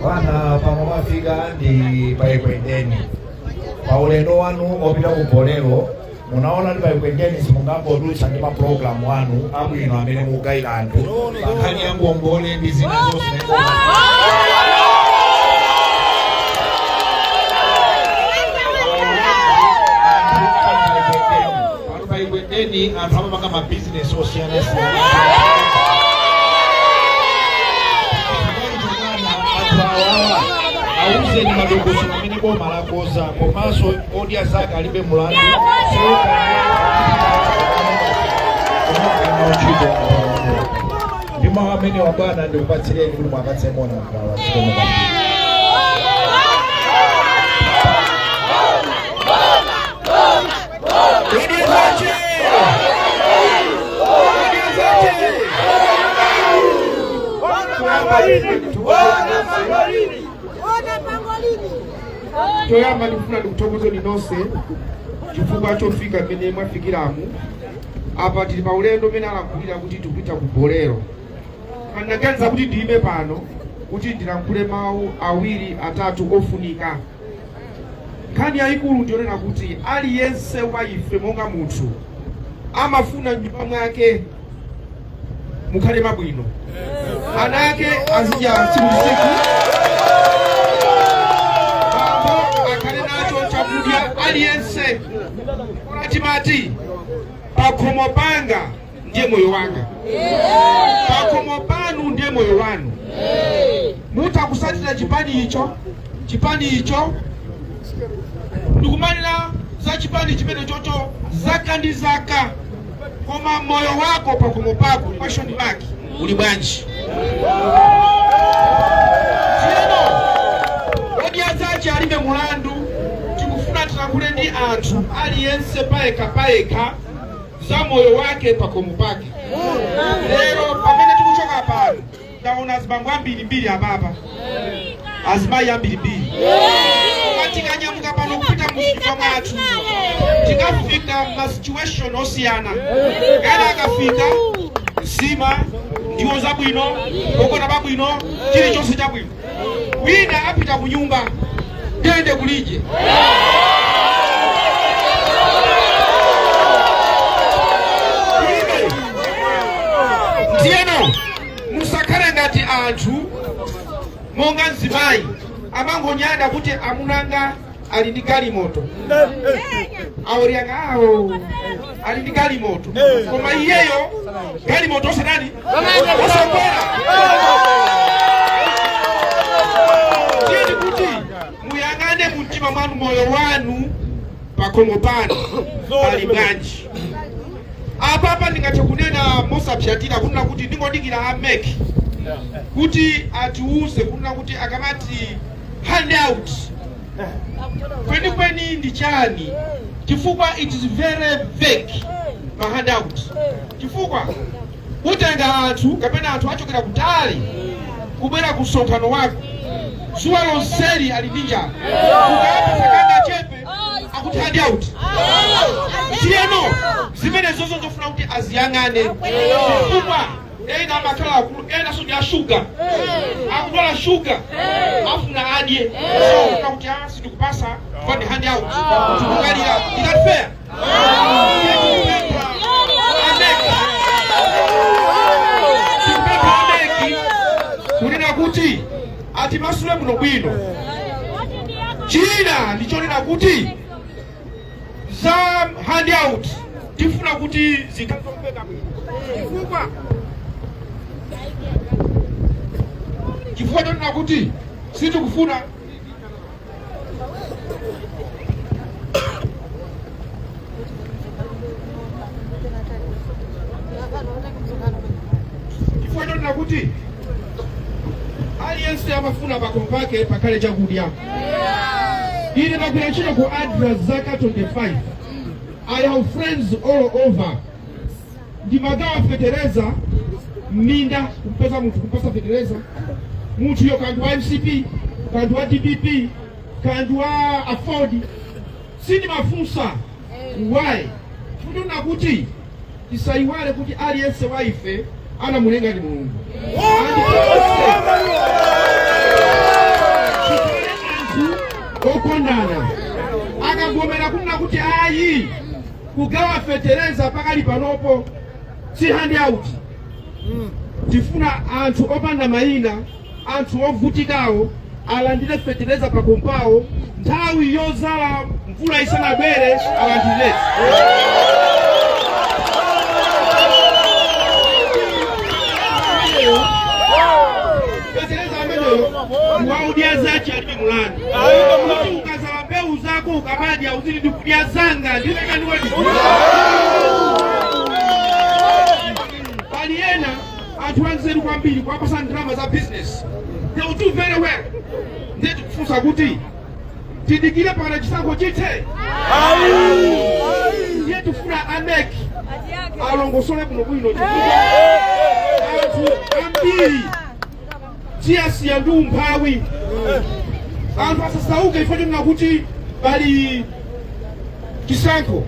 Wana pamafika ndi paikwendeni paulendo wanu opita kubolero munaona ndi paikwendeni simungangodutsa ndi maprogramu wanu abwino amene mugaira anthu pankhani ya ngombole ndi zina zonse. Paikwendeni anthu amapanga mabizinesi osiyana-siyana. Auzeni madokoso amene boma lakoza komanso odya zake alibe mulandu ndi mawu amene wabwana ndikupatsireni kuti mwapatse mona mkawa. Toyamba ndifuna ndikuthokoza nonse chifukwa chofika pene mwafikiramu apa tili pa ulendo umene alankhulira kuti tikupita ku bolero. Anaganiza kuti ndiyime pano kuti ndilankhule mawu awiri atatu ofunika. Nkhani yayikulu ndionena kuti aliyense wa ife monga munthu amafuna nyumba mwake mukhale mabwino, ana ake azidya tsiku ndi tsiku, akhale nacho chakudya. Aliyense timati pakhomo panga ndiye moyo wanga, pakhomo panu ndiye moyo wanu. Mutakusatira chipani icho ndikumalira za chipani chimene chocho zaka ndi zaka, koma moyo wako pakhomo pako question mark uli bwanji? Odya zache alibe mulandu, tikufuna tilankhule ndi anthu aliyense payekha za moyo wake pakhomo pake. Lero pamene tikuchoka pano ndaona azibambo ambirimbiri apapa, azimayi ambirimbiri. Tikanyamuka pano kupita muzimba mwathu tikafika ma situation osiyana. Kana akafika nsima ndiwo zabwino, okona babwino, chilichonse chabwino. Wina apita ku nyumba tende kulije. Ndiyeno musakhale ngati anthu monga mzimayi amangonyada kuti amunanga ali ndi galimoto, aworyanga awo ali ndi galimoto, koma iyeyo galimoto osanani osakwera. Tiyeni kuti muyang'ane mumtima mwanu moyo wanu pakhomo pano pali bwanji. Apapa ndingathe kunena mosapsatira kunena kuti ndingodikira ameki kuti atiuze kunena kuti akamati handout kweni ndi chani, chifukwa it is very vague ma handout. Chifukwa utenga anthu kapena anthu achokera kutali kubwera ku msonkhano wako, suwa lonseli ali ndi njala, ukayapeza kanga chepe akuti handout. Tiyeno zimene zozo zofuna kuti aziyang'ane, chifukwa ena makhala akulu, ena sodya sugar, akudwala sugar, afuna adye. So kuna kuti sitikupasa for the hand out tikukalira. Is that fair? Kunena kuti ati masule muno bwino. China ndichonena kuti za hand out tifuna kuti zikatombeka bwino. Chifukwa chonena kuti sitikufuna kuti aliyense amafuna pakhomo pake pakhale chakudya. Ine ndagwira ntchito ku address zaka 25. I have friends all over. Ndimagawa fetereza minda kupeza munthu kupasa fetereza. Munthu yo kandu wa MCP, kandu wa DPP, kandu wa Afford. Sindi mafunsa why Tutuna kuti tisaiwale kuti aliyense wa ife anamulenga ndi Mulungu. Anthu okondana akagomera kunena kuti ayi kugawa fetereza pakali panopo si handout. Tifuna anthu opanda mayina, anthu ovutikawo alandire fetereza pakompawo nthawi yozala mvula isanabwere alandire. Fetereza ameneyo ndiwaudia zachi alibi mulandu. Kuti ukazala mbewu zako ukamadya uzili ndikudia zanga ndiveka ndiwadi. Paliena anthu anzeru kwambiri kwapasa ndrama za business. They will do very well. Ndeti kufunsa kuti tidikire pakana chisankho chithe. Ndiye tifuna ameki alongosole kuno bwino chifukwa anthu ambiri tiyasiya ndi umphawi. Anthu asasauke ifo tinena kuti pali chisankho.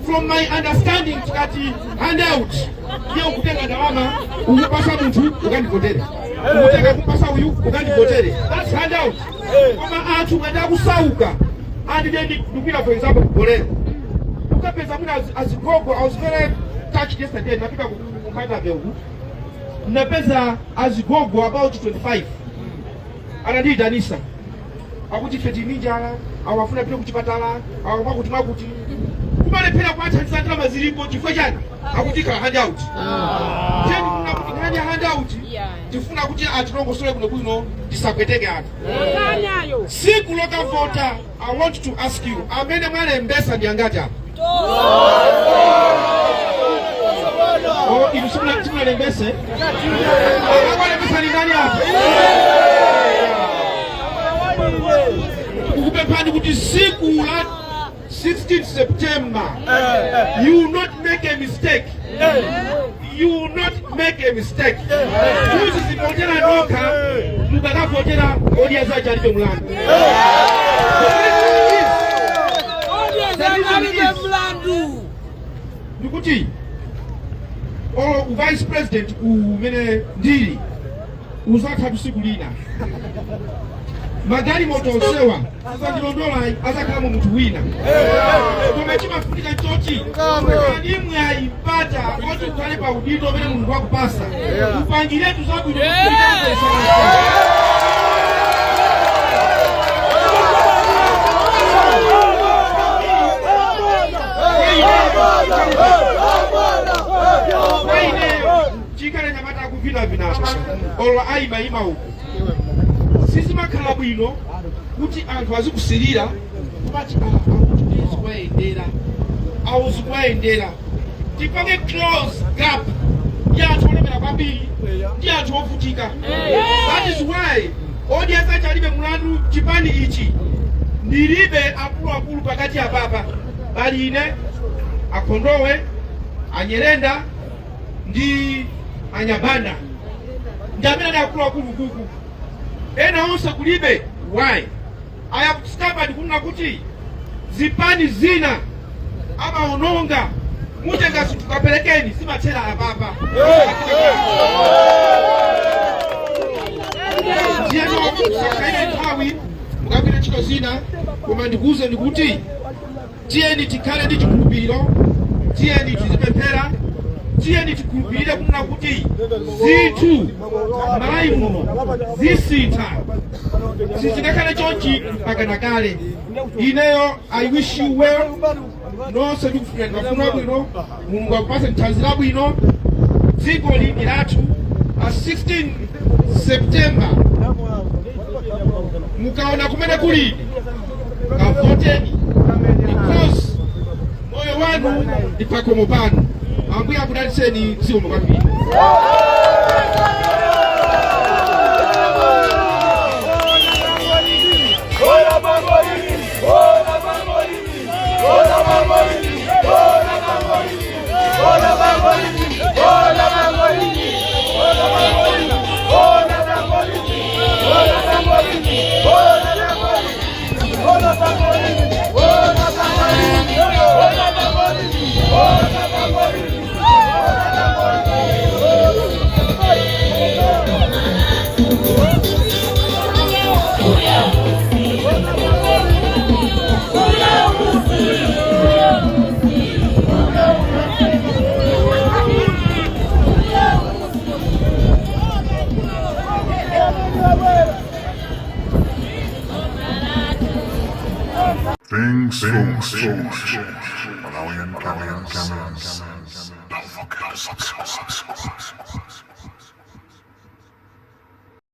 From my understanding tikati handout ndiye ukutenga ndalama ukupasa munthu ukandivotere, ukutenga kupasa uyu ukandivotere. That's handout. Koma anthu ngati akusauka andide ndikupita for example kubolera ukapeza mwina azigogo. I was very touched yesterday. Napita kumpata vyewu napeza azigogo about 25 anandiyitanisa akuti feti ninjala awafuna pita kuchipatala awakwa kuti makuti kumalephera kwathandiza ndalama zilipo chifukwa chani akuti ka handout. Teni kuna kuti ngani handout tifuna kuti atilongosole kuno bwino tisapweteke anthu. Siku lokavota I want to ask you amene mwalembesa ndi angati apa? Inu simuna lembese? Mwalembesa ni ngani apa? Ukupepani kuti siku la 16th September, you will not make a mistake. You will not make a mistake. Kuzi zipotera noka, mukaka potera odia za jaribe mulandu. Nikuti, Vice President umene ndiri, uzaka tusikulina. Magari moto onsewa azandilondola azakalamu mutu wina. Tumechima funika chochi kanimu ya ipata watu kukale pa udito vile mungu wako pasa upangile tuzabu ilo chikale nyamata kuvina vinapa olwa aima ima huku. Sisi makhala bwino kuti anthu azikusirira kubati awuzikuwayendera tipange close gap ndi anthu olemera kwambiri ndi anthu ovutika. That is why audience achalibe mulandu chipani ichi ndilibe akuluakulu pakati ya papa bali ine Akhondowe, Anyerenda ndi Anyabanda ndi amene ndi akuluakulu kuku. Ena onse kulibe. Why? I have discovered kuna kuti zipani zina ama ononga mutenga situkapelekeni simatera ababa. Ndiano sakaine tawi mukapita chiko zina koma ndikuuze ndikuti tiyeni tikhale ndi chikhulupiriro, tiyeni tizipemphera, tiyeni tikhulupirire kuna kuti zinthu malayi muno zisintha sizikakhala chonchi mpaka kale. Ineyo I wish you well. Nonse ndikufuna ndikafuna bwino Mulungu akupase nthanzi labwino. Dziko lili lathu 16 September mukaona kumene kuli kavoteni because moyo wanu ndi pakomo panu. Ambuye akudalitseni zikomo kwambiri. Hola, Malawian Cameras. Don't forget to subscribe.